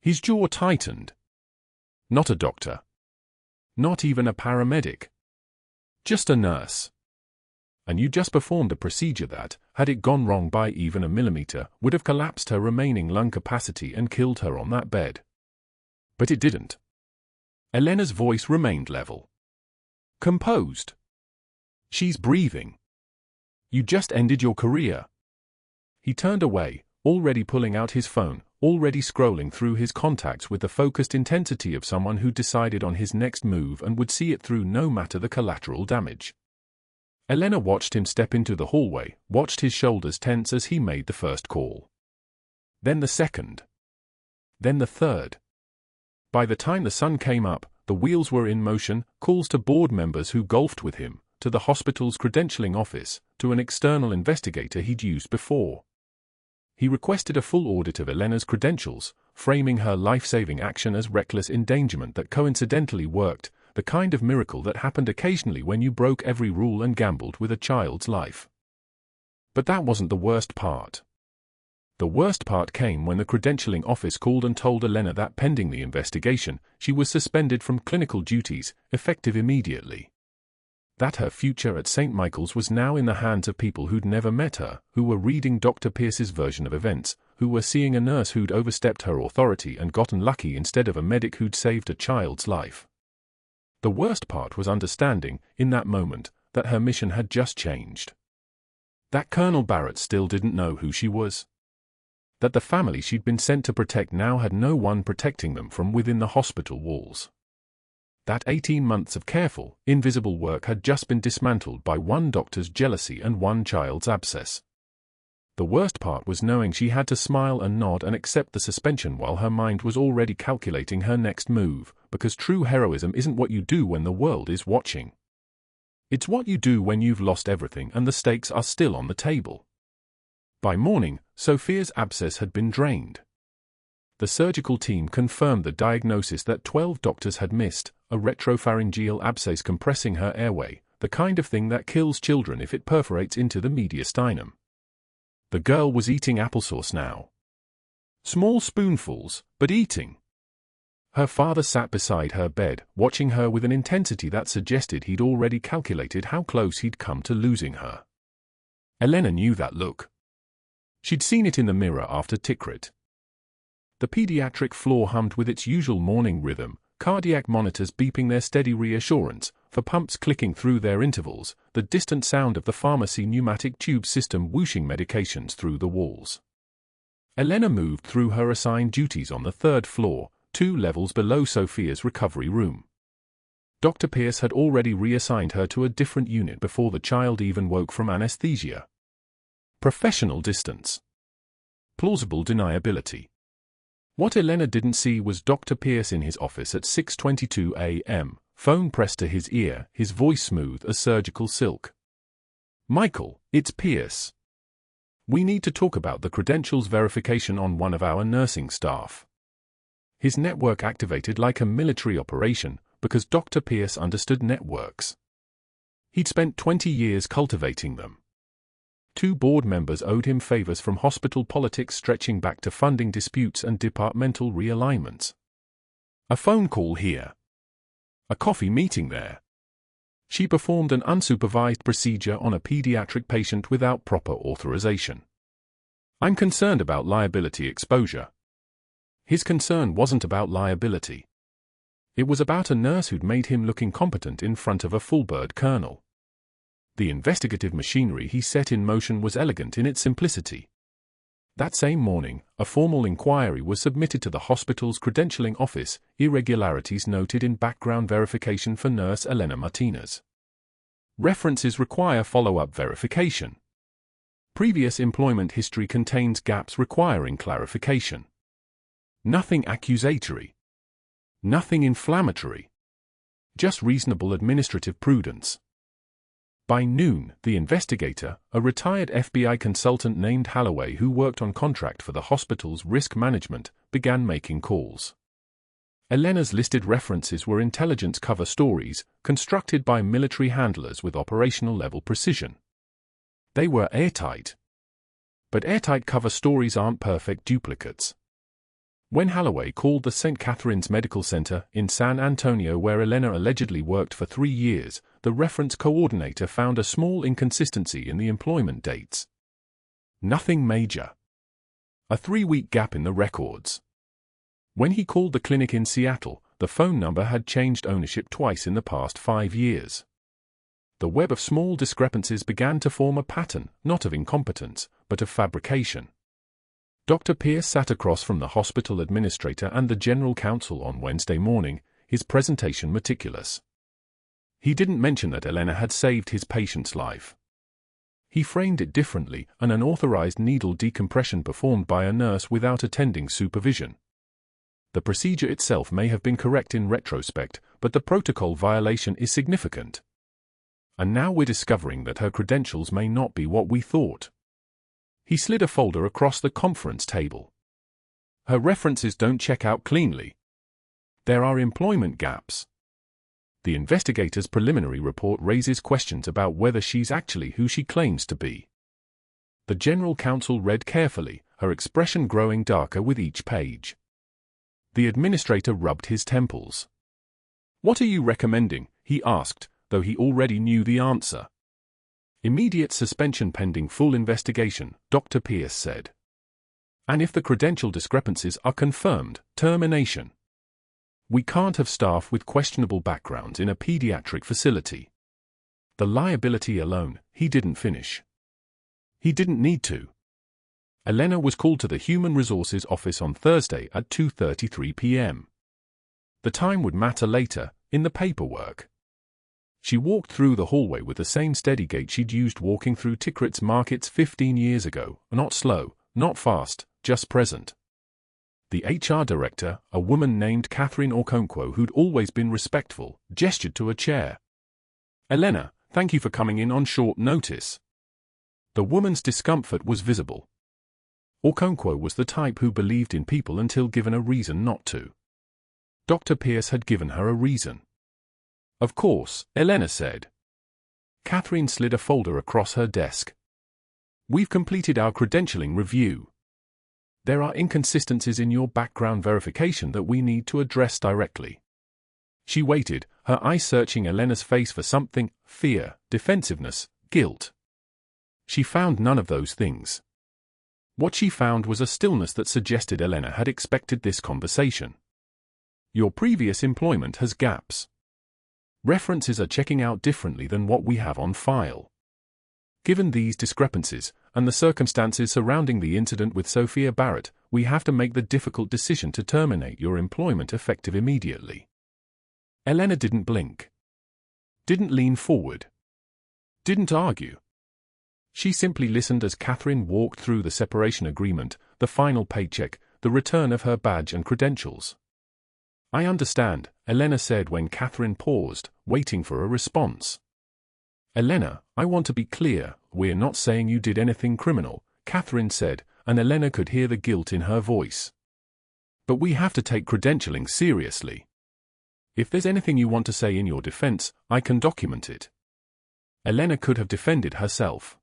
His jaw tightened. "Not a doctor. Not even a paramedic. Just a nurse. And you just performed a procedure that, had it gone wrong by even a millimeter, would have collapsed her remaining lung capacity and killed her on that bed. But it didn't." Elena's voice remained level. Composed. "She's breathing. You just ended your career." He turned away, already pulling out his phone, already scrolling through his contacts with the focused intensity of someone who decided on his next move and would see it through no matter the collateral damage. Elena watched him step into the hallway, watched his shoulders tense as he made the first call. Then the second. Then the third. By the time the sun came up, the wheels were in motion, calls to board members who golfed with him, to the hospital's credentialing office, to an external investigator he'd used before. He requested a full audit of Elena's credentials, framing her life-saving action as reckless endangerment that coincidentally worked, the kind of miracle that happened occasionally when you broke every rule and gambled with a child's life. But that wasn't the worst part. The worst part came when the credentialing office called and told Elena that pending the investigation, she was suspended from clinical duties, effective immediately. That her future at St. Michael's was now in the hands of people who'd never met her, who were reading Dr. Pierce's version of events, who were seeing a nurse who'd overstepped her authority and gotten lucky instead of a medic who'd saved a child's life. The worst part was understanding, in that moment, that her mission had just changed. That Colonel Barrett still didn't know who she was. That the family she'd been sent to protect now had no one protecting them from within the hospital walls. That 18 months of careful, invisible work had just been dismantled by one doctor's jealousy and one child's abscess. The worst part was knowing she had to smile and nod and accept the suspension while her mind was already calculating her next move, because true heroism isn't what you do when the world is watching. It's what you do when you've lost everything and the stakes are still on the table. By morning, Sophia's abscess had been drained. The surgical team confirmed the diagnosis that 12 doctors had missed, a retropharyngeal abscess compressing her airway, the kind of thing that kills children if it perforates into the mediastinum. The girl was eating applesauce now. Small spoonfuls, but eating. Her father sat beside her bed, watching her with an intensity that suggested he'd already calculated how close he'd come to losing her. Elena knew that look. She'd seen it in the mirror after Tikrit. The pediatric floor hummed with its usual morning rhythm, cardiac monitors beeping their steady reassurance, for pumps clicking through their intervals, the distant sound of the pharmacy pneumatic tube system whooshing medications through the walls. Elena moved through her assigned duties on the third floor, 2 levels below Sophia's recovery room. Dr. Pierce had already reassigned her to a different unit before the child even woke from anesthesia. Professional distance. Plausible deniability. What Elena didn't see was Dr. Pierce in his office at 6:22 a.m., phone pressed to his ear, his voice smooth as surgical silk. "Michael, it's Pierce. We need to talk about the credentials verification on one of our nursing staff." His network activated like a military operation, because Dr. Pierce understood networks. He'd spent 20 years cultivating them. 2 board members owed him favors from hospital politics stretching back to funding disputes and departmental realignments. A phone call here. A coffee meeting there. She performed an unsupervised procedure on a pediatric patient without proper authorization. "I'm concerned about liability exposure." His concern wasn't about liability. It was about a nurse who'd made him look incompetent in front of a full-bird colonel. The investigative machinery he set in motion was elegant in its simplicity. That same morning, a formal inquiry was submitted to the hospital's credentialing office, irregularities noted in background verification for nurse Elena Martinez. References require follow-up verification. Previous employment history contains gaps requiring clarification. Nothing accusatory. Nothing inflammatory. Just reasonable administrative prudence. By noon, the investigator, a retired FBI consultant named Holloway who worked on contract for the hospital's risk management, began making calls. Elena's listed references were intelligence cover stories, constructed by military handlers with operational-level precision. They were airtight. But airtight cover stories aren't perfect duplicates. When Holloway called the St. Catherine's Medical Center in San Antonio where Elena allegedly worked for 3 years, the reference coordinator found a small inconsistency in the employment dates. Nothing major. A 3-week gap in the records. When he called the clinic in Seattle, the phone number had changed ownership twice in the past 5 years. The web of small discrepancies began to form a pattern, not of incompetence, but of fabrication. Dr. Pierce sat across from the hospital administrator and the general counsel on Wednesday morning, his presentation meticulous. He didn't mention that Elena had saved his patient's life. He framed it differently, an unauthorized needle decompression performed by a nurse without attending supervision. The procedure itself may have been correct in retrospect, but the protocol violation is significant. And now we're discovering that her credentials may not be what we thought. He slid a folder across the conference table. Her references don't check out cleanly. There are employment gaps. The investigator's preliminary report raises questions about whether she's actually who she claims to be. The general counsel read carefully, her expression growing darker with each page. The administrator rubbed his temples. "What are you recommending?" he asked, though he already knew the answer. "Immediate suspension pending full investigation," Dr. Pierce said. "And if the credential discrepancies are confirmed, termination. We can't have staff with questionable backgrounds in a pediatric facility." The liability alone, he didn't finish. He didn't need to. Elena was called to the Human Resources Office on Thursday at 2:33 p.m. The time would matter later, in the paperwork. She walked through the hallway with the same steady gait she'd used walking through Tikrit's markets 15 years ago, not slow, not fast, just present. The HR director, a woman named Catherine Okonkwo who'd always been respectful, gestured to a chair. "Elena, thank you for coming in on short notice." The woman's discomfort was visible. Okonkwo was the type who believed in people until given a reason not to. Dr. Pierce had given her a reason. "Of course," Elena said. Catherine slid a folder across her desk. "We've completed our credentialing review. There are inconsistencies in your background verification that we need to address directly." She waited, her eyes searching Elena's face for something: fear, defensiveness, guilt. She found none of those things. What she found was a stillness that suggested Elena had expected this conversation. "Your previous employment has gaps. References are checking out differently than what we have on file. Given these discrepancies, and the circumstances surrounding the incident with Sophia Barrett, we have to make the difficult decision to terminate your employment effective immediately." Elena didn't blink. Didn't lean forward. Didn't argue. She simply listened as Catherine walked through the separation agreement, the final paycheck, the return of her badge and credentials. "I understand," Elena said when Catherine paused, waiting for a response. "Elena, I want to be clear, we're not saying you did anything criminal," Catherine said, and Elena could hear the guilt in her voice. "But we have to take credentialing seriously. If there's anything you want to say in your defense, I can document it." Elena could have defended herself.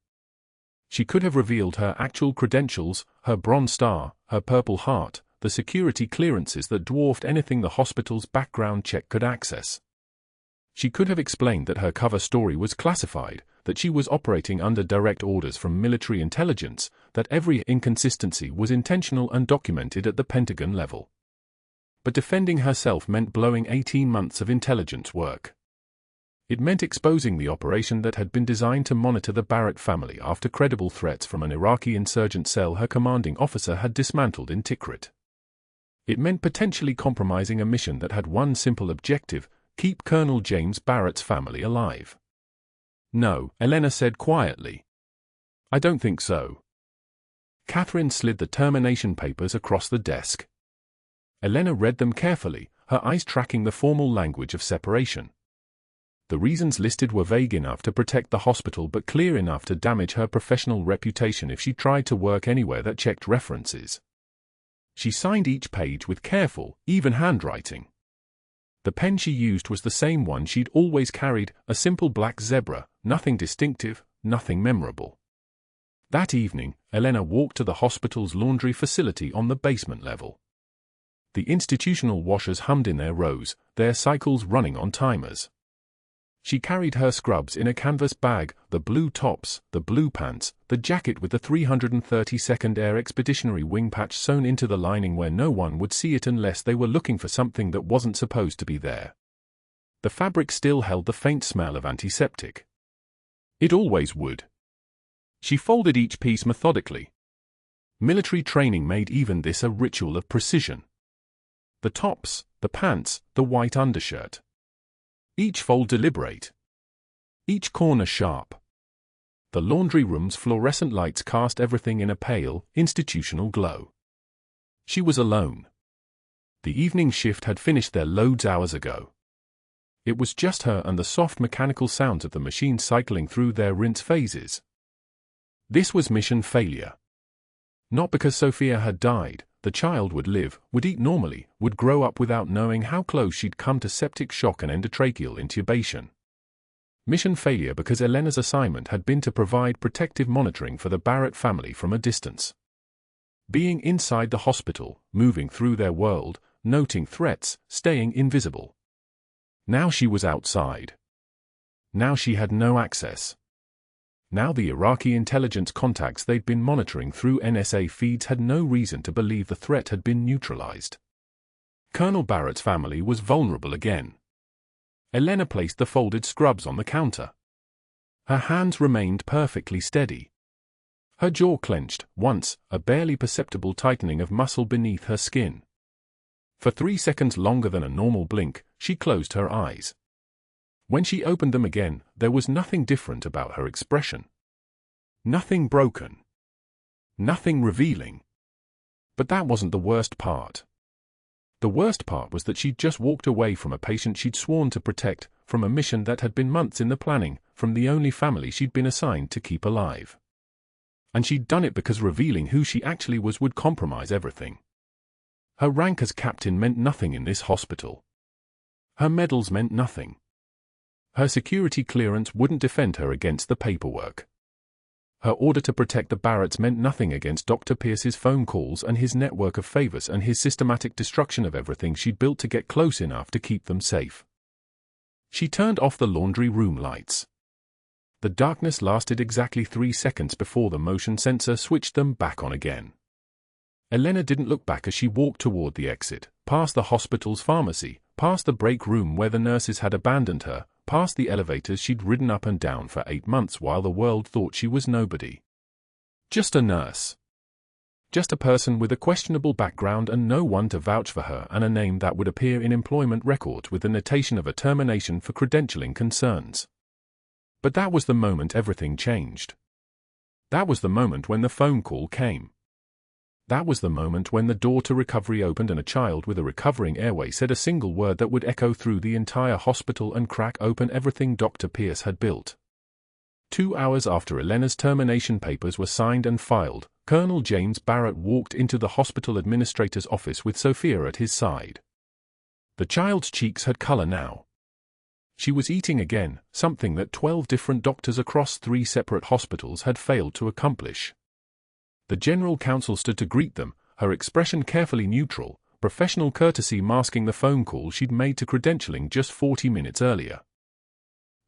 She could have revealed her actual credentials, her Bronze Star, her Purple Heart, the security clearances that dwarfed anything the hospital's background check could access. She could have explained that her cover story was classified, that she was operating under direct orders from military intelligence, that every inconsistency was intentional and documented at the Pentagon level. But defending herself meant blowing 18 months of intelligence work. It meant exposing the operation that had been designed to monitor the Barrett family after credible threats from an Iraqi insurgent cell her commanding officer had dismantled in Tikrit. It meant potentially compromising a mission that had one simple objective: keep Colonel James Barrett's family alive. "No," Elena said quietly. "I don't think so." Catherine slid the termination papers across the desk. Elena read them carefully, her eyes tracking the formal language of separation. The reasons listed were vague enough to protect the hospital but clear enough to damage her professional reputation if she tried to work anywhere that checked references. She signed each page with careful, even handwriting. The pen she used was the same one she'd always carried, a simple black zebra, nothing distinctive, nothing memorable. That evening, Elena walked to the hospital's laundry facility on the basement level. The institutional washers hummed in their rows, their cycles running on timers. She carried her scrubs in a canvas bag, the blue tops, the blue pants, the jacket with the 332nd Air Expeditionary wing patch sewn into the lining where no one would see it unless they were looking for something that wasn't supposed to be there. The fabric still held the faint smell of antiseptic. It always would. She folded each piece methodically. Military training made even this a ritual of precision. The tops, the pants, the white undershirt. Each fold deliberate. Each corner sharp. The laundry room's fluorescent lights cast everything in a pale, institutional glow. She was alone. The evening shift had finished their loads hours ago. It was just her and the soft mechanical sounds of the machine cycling through their rinse phases. This was mission failure. Not because Sophia had died. The child would live, would eat normally, would grow up without knowing how close she'd come to septic shock and endotracheal intubation. Mission failure because Elena's assignment had been to provide protective monitoring for the Barrett family from a distance. Being inside the hospital, moving through their world, noting threats, staying invisible. Now she was outside. Now she had no access. Now the Iraqi intelligence contacts they'd been monitoring through NSA feeds had no reason to believe the threat had been neutralized. Colonel Barrett's family was vulnerable again. Elena placed the folded scrubs on the counter. Her hands remained perfectly steady. Her jaw clenched, once, a barely perceptible tightening of muscle beneath her skin. For 3 seconds longer than a normal blink, she closed her eyes. When she opened them again, there was nothing different about her expression. Nothing broken. Nothing revealing. But that wasn't the worst part. The worst part was that she'd just walked away from a patient she'd sworn to protect, from a mission that had been months in the planning, from the only family she'd been assigned to keep alive. And she'd done it because revealing who she actually was would compromise everything. Her rank as captain meant nothing in this hospital. Her medals meant nothing. Her security clearance wouldn't defend her against the paperwork. Her order to protect the Barretts meant nothing against Dr. Pierce's phone calls and his network of favors and his systematic destruction of everything she'd built to get close enough to keep them safe. She turned off the laundry room lights. The darkness lasted exactly 3 seconds before the motion sensor switched them back on again. Elena didn't look back as she walked toward the exit, past the hospital's pharmacy, past the break room where the nurses had abandoned her, past the elevators she'd ridden up and down for 8 months while the world thought she was nobody. Just a nurse. Just a person with a questionable background and no one to vouch for her and a name that would appear in employment records with the notation of a termination for credentialing concerns. But that was the moment everything changed. That was the moment when the phone call came. That was the moment when the door to recovery opened and a child with a recovering airway said a single word that would echo through the entire hospital and crack open everything Dr. Pierce had built. 2 hours after Elena's termination papers were signed and filed, Colonel James Barrett walked into the hospital administrator's office with Sophia at his side. The child's cheeks had color now. She was eating again, something that 12 different doctors across 3 separate hospitals had failed to accomplish. The general counsel stood to greet them, her expression carefully neutral, professional courtesy masking the phone call she'd made to credentialing just 40 minutes earlier.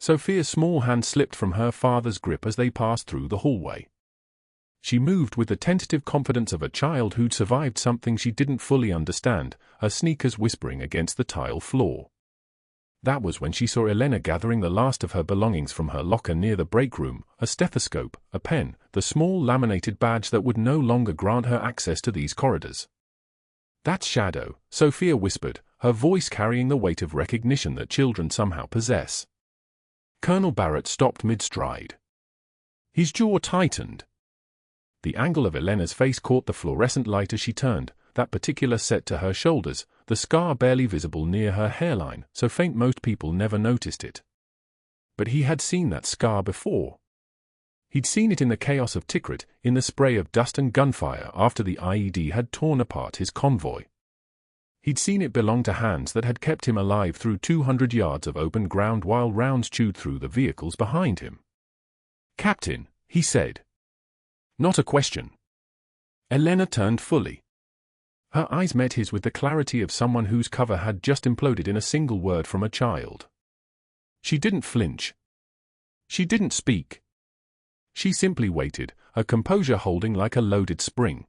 Sophia's small hand slipped from her father's grip as they passed through the hallway. She moved with the tentative confidence of a child who'd survived something she didn't fully understand, her sneakers whispering against the tile floor. That was when she saw Elena gathering the last of her belongings from her locker near the break room: a stethoscope, a pen, the small laminated badge that would no longer grant her access to these corridors. "That's Shadow," Sophia whispered, her voice carrying the weight of recognition that children somehow possess. Colonel Barrett stopped mid-stride. His jaw tightened. The angle of Elena's face caught the fluorescent light as she turned, that particular set to her shoulders, the scar barely visible near her hairline, so faint most people never noticed it. But he had seen that scar before. He'd seen it in the chaos of Tikrit, in the spray of dust and gunfire after the IED had torn apart his convoy. He'd seen it belong to hands that had kept him alive through 200 yards of open ground while rounds chewed through the vehicles behind him. "Captain," he said. "Not a question." Elena turned fully. Her eyes met his with the clarity of someone whose cover had just imploded in a single word from a child. She didn't flinch. She didn't speak. She simply waited, her composure holding like a loaded spring.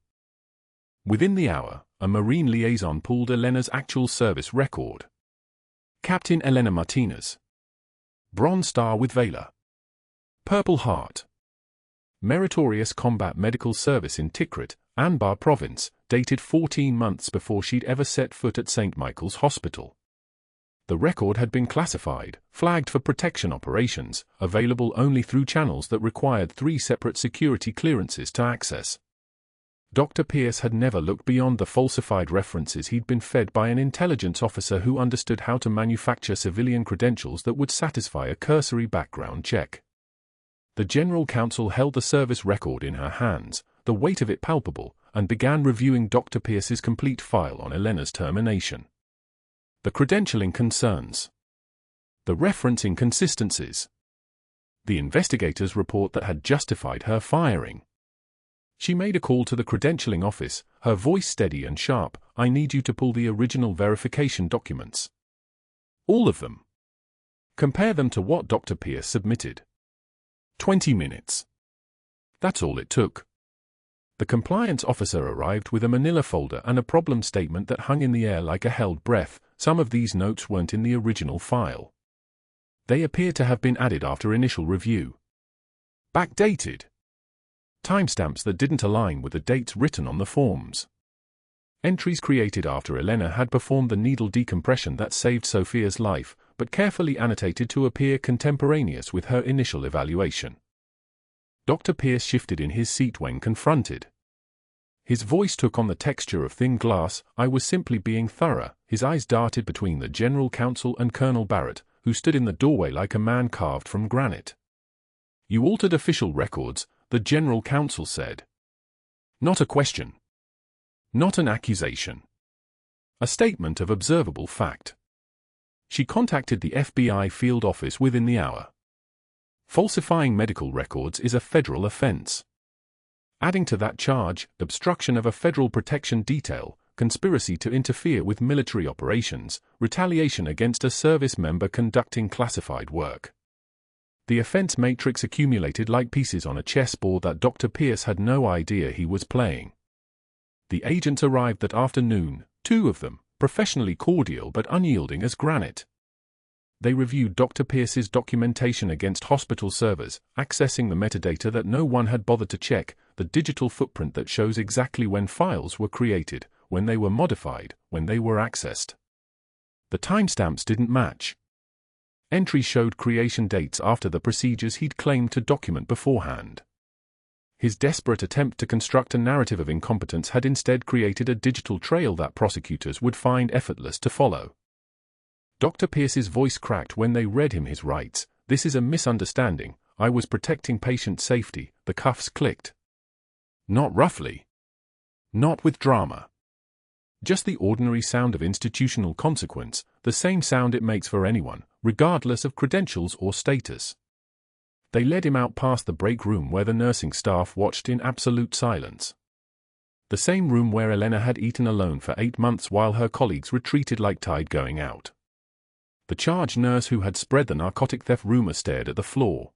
Within the hour, a Marine liaison pulled Elena's actual service record. Captain Elena Martinez. Bronze Star with Valor. Purple Heart. Meritorious Combat Medical Service in Tikrit, Anbar Province, dated 14 months before she'd ever set foot at St. Michael's Hospital. The record had been classified, flagged for protection operations, available only through channels that required 3 separate security clearances to access. Dr. Pierce had never looked beyond the falsified references he'd been fed by an intelligence officer who understood how to manufacture civilian credentials that would satisfy a cursory background check. The General Counsel held the service record in her hands, the weight of it palpable, and began reviewing Dr. Pierce's complete file on Elena's termination. The credentialing concerns. The reference inconsistencies. The investigator's report that had justified her firing. She made a call to the credentialing office, her voice steady and sharp. "I need you to pull the original verification documents. All of them. Compare them to what Dr. Pierce submitted." 20 minutes. That's all it took. The compliance officer arrived with a manila folder and a problem statement that hung in the air like a held breath. Some of these notes weren't in the original file. They appear to have been added after initial review. Backdated. Timestamps that didn't align with the dates written on the forms. Entries created after Elena had performed the needle decompression that saved Sophia's life, but carefully annotated to appear contemporaneous with her initial evaluation. Dr. Pierce shifted in his seat when confronted. His voice took on the texture of thin glass. "I was simply being thorough." His eyes darted between the General Counsel and Colonel Barrett, who stood in the doorway like a man carved from granite. "You altered official records," the General Counsel said. "Not a question. Not an accusation. A statement of observable fact." She contacted the FBI field office within the hour. Falsifying medical records is a federal offense. Adding to that charge, obstruction of a federal protection detail, conspiracy to interfere with military operations, retaliation against a service member conducting classified work. The offense matrix accumulated like pieces on a chessboard that Dr. Pierce had no idea he was playing. The agents arrived that afternoon, 2 of them, professionally cordial but unyielding as granite. They reviewed Dr. Pierce's documentation against hospital servers, accessing the metadata that no one had bothered to check, the digital footprint that shows exactly when files were created, when they were modified, when they were accessed. The timestamps didn't match. Entries showed creation dates after the procedures he'd claimed to document beforehand. His desperate attempt to construct a narrative of incompetence had instead created a digital trail that prosecutors would find effortless to follow. Dr. Pierce's voice cracked when they read him his rights. "This is a misunderstanding. I was protecting patient safety." The cuffs clicked. Not roughly. Not with drama. Just the ordinary sound of institutional consequence, the same sound it makes for anyone, regardless of credentials or status. They led him out past the break room where the nursing staff watched in absolute silence. The same room where Elena had eaten alone for 8 months while her colleagues retreated like tide going out. The charge nurse who had spread the narcotic theft rumor stared at the floor.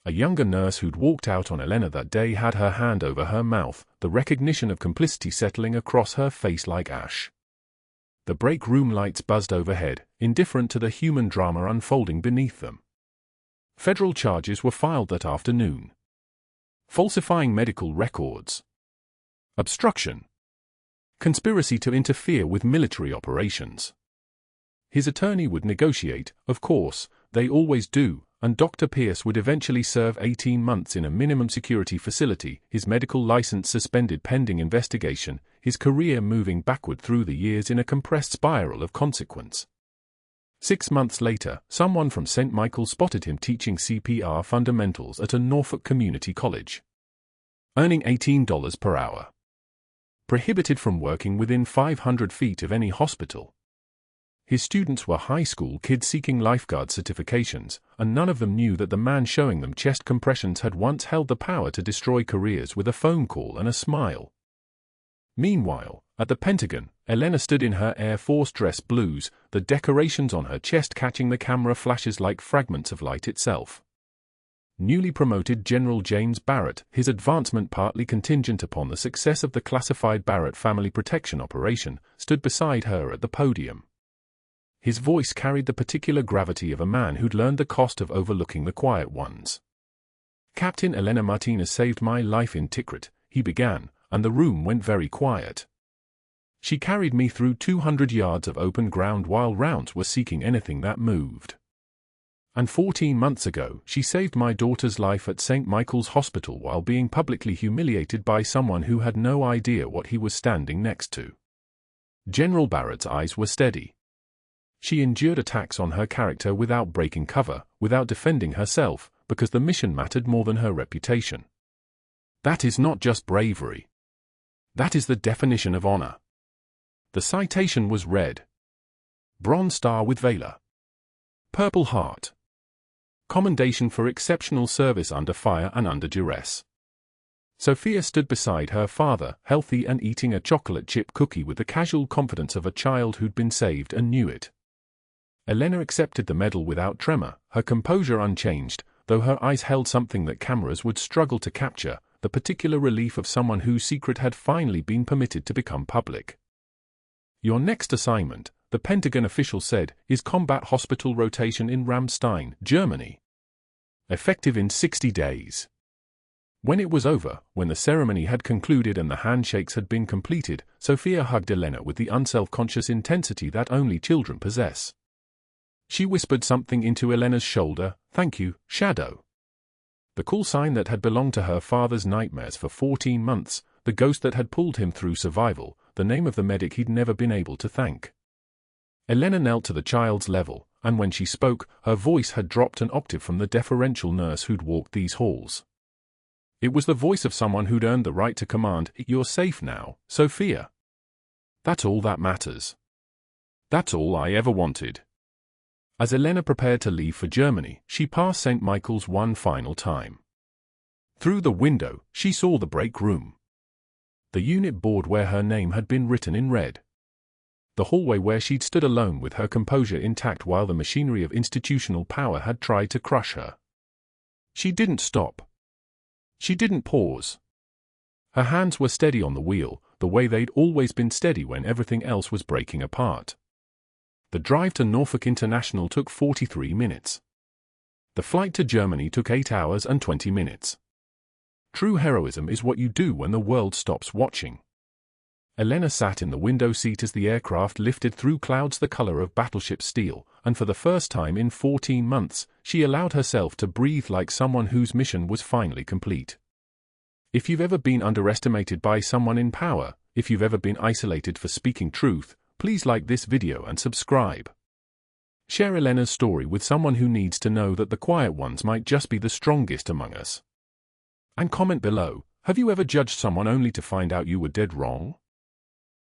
A younger nurse who'd walked out on Elena that day had her hand over her mouth, the recognition of complicity settling across her face like ash. The break room lights buzzed overhead, indifferent to the human drama unfolding beneath them. Federal charges were filed that afternoon. Falsifying medical records. Obstruction. Conspiracy to interfere with military operations. His attorney would negotiate, of course, they always do, and Dr. Pierce would eventually serve 18 months in a minimum security facility, his medical license suspended pending investigation, his career moving backward through the years in a compressed spiral of consequence. 6 months later, someone from St. Michael's spotted him teaching CPR fundamentals at a Norfolk community college. Earning $18 per hour. Prohibited from working within 500 feet of any hospital. His students were high school kids seeking lifeguard certifications, and none of them knew that the man showing them chest compressions had once held the power to destroy careers with a phone call and a smile. Meanwhile, at the Pentagon, Elena stood in her Air Force dress blues, the decorations on her chest catching the camera flashes like fragments of light itself. Newly promoted General James Barrett, his advancement partly contingent upon the success of the classified Barrett family protection operation, stood beside her at the podium. His voice carried the particular gravity of a man who'd learned the cost of overlooking the quiet ones. Captain Elena Martinez saved my life in Tikrit, he began, and the room went very quiet. She carried me through 200 yards of open ground while rounds were seeking anything that moved. And 14 months ago, she saved my daughter's life at St. Michael's Hospital while being publicly humiliated by someone who had no idea what he was standing next to. General Barrett's eyes were steady. She endured attacks on her character without breaking cover, without defending herself, because the mission mattered more than her reputation. That is not just bravery. That is the definition of honor. The citation was red. Bronze Star with Valor. Purple Heart. Commendation for exceptional service under fire and under duress. Sophia stood beside her father, healthy and eating a chocolate chip cookie with the casual confidence of a child who'd been saved and knew it. Elena accepted the medal without tremor, her composure unchanged, though her eyes held something that cameras would struggle to capture, the particular relief of someone whose secret had finally been permitted to become public. Your next assignment, the Pentagon official said, is combat hospital rotation in Ramstein, Germany. Effective in 60 days. When it was over, when the ceremony had concluded and the handshakes had been completed, Sophia hugged Elena with the unself-conscious intensity that only children possess. She whispered something into Elena's shoulder, "Thank you, Shadow." The call sign that had belonged to her father's nightmares for 14 months, the ghost that had pulled him through survival, the name of the medic he'd never been able to thank. Elena knelt to the child's level, and when she spoke, her voice had dropped an octave from the deferential nurse who'd walked these halls. It was the voice of someone who'd earned the right to command, "You're safe now, Sophia. That's all that matters. That's all I ever wanted." As Elena prepared to leave for Germany, she passed St. Michael's one final time. Through the window, she saw the break room. The unit board where her name had been written in red. The hallway where she'd stood alone with her composure intact while the machinery of institutional power had tried to crush her. She didn't stop. She didn't pause. Her hands were steady on the wheel, the way they'd always been steady when everything else was breaking apart. The drive to Norfolk International took 43 minutes. The flight to Germany took 8 hours and 20 minutes. True heroism is what you do when the world stops watching. Elena sat in the window seat as the aircraft lifted through clouds the color of battleship steel, and for the first time in 14 months, she allowed herself to breathe like someone whose mission was finally complete. If you've ever been underestimated by someone in power, if you've ever been isolated for speaking truth, please like this video and subscribe. Share Elena's story with someone who needs to know that the quiet ones might just be the strongest among us. And comment below, have you ever judged someone only to find out you were dead wrong?